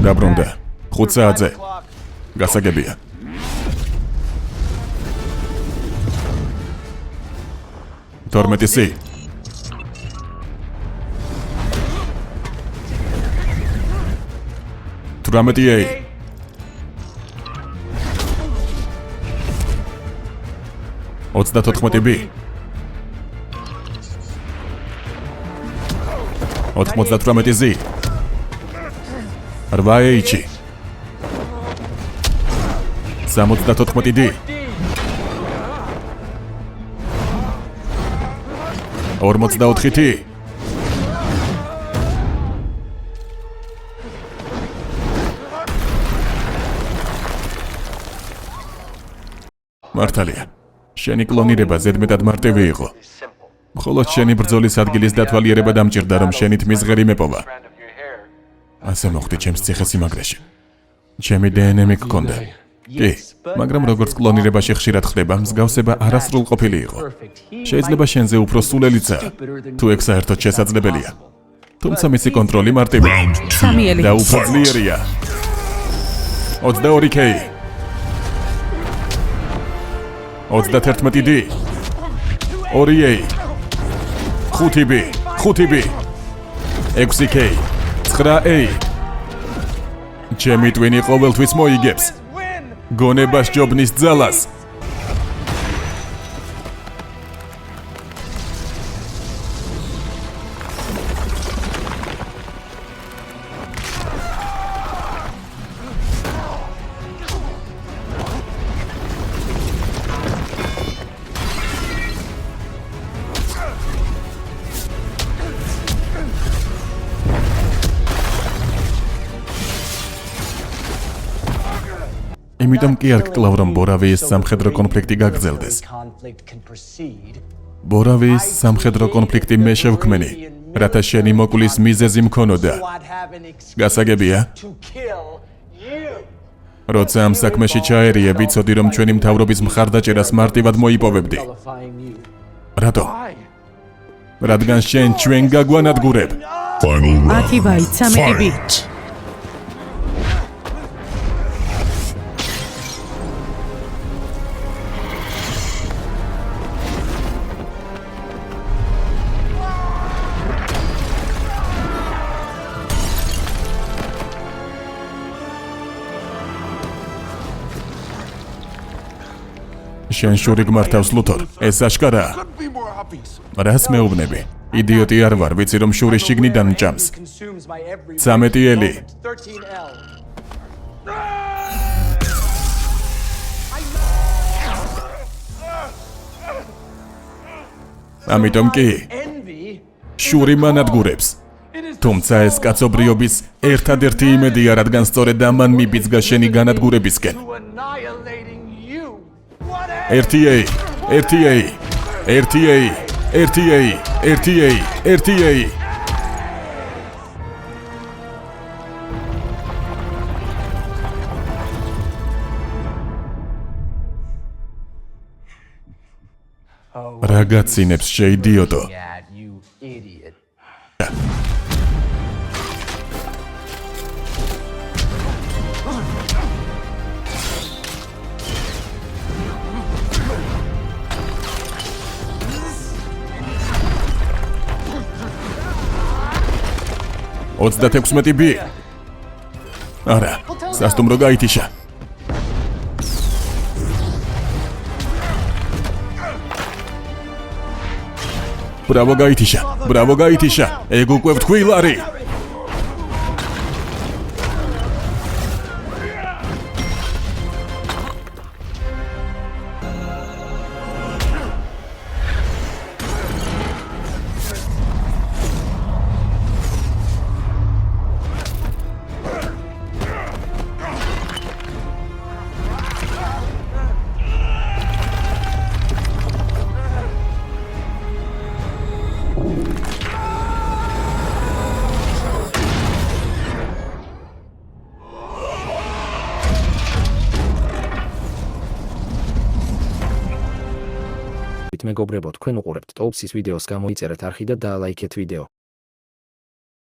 დაბრუნდა. 5 საათზე. გასაგებია. თორმეტი. 18. 34B. 98Z. 8H. 74D. 44T. მართალია. შენი კლონირება ზედმეტად მარტივი იყო. მხოლოდ შენი ბრძოლის ადგილის დათვალიერება დამჭირდა, რომ შენით მისღერი მეპოვა. ასე მოხდი ჩემს ციხესიმაგრეში. ჩემი დნმ გქონდა. კი, მაგრამ როგორც კლონირებაში ხშირად ხდება, მსგავსება არასრულყოფილი იყო. შეიძლება შენზე უფრო სულელიცაა, თუ ეგ საერთოდ შესაძლებელია. თუმცა მისი კონტროლი მარტივია და უფრო ძლიერია. 22K. 31D. 2A. 5B. 5B. 6K. 9A. ჩემი ტვინი ყოველთვის მოიგებს. გონებას ჯობნის ძალას. იმიტომ კი არ გკლავ, რომ ბორავიის სამხედრო კონფლიქტი გაგრძელდეს. ბორავიის სამხედრო კონფლიქტი მე შევქმენი, რათა შენი მოკვლის მიზეზი მქონოდა. გასაგებია? როცა ამ საქმეში ჩაერიე, ვიცოდი, რომ ჩვენი მთავრობის მხარდაჭერას მარტივად მოიპოვებდი. რატო? რადგან შენ ჩვენ გაგვანადგურებ. 10 ბაით 13 ბიტ. შენ შური გმართავს ლუთორ, ეს აშკარაა. რას მეუბნები? იდიოტი არ ვარ, ვიცი რომ შური შიგნიდან მჭამს. 13L. ამიტომ კი შური მანადგურებს. თუმცა ეს კაცობრიობის ერთადერთი იმედია, რადგან სწორედ ამან მიბიძგა შენი განადგურებისკენ. 1A, 1A, 1A, 1A, 1A, 1A. რა გაცინებს შეიდიოტო? B. არა, სასტუმრო გაითიშა. ბრავო გაითიშა. ეგ უკვე ვთქვილარი. მეგობრებო, თქვენ უყურებთ ტოპსის ვიდეოს, გამოიწერეთ არხი და დაალაიქეთ ვიდეო.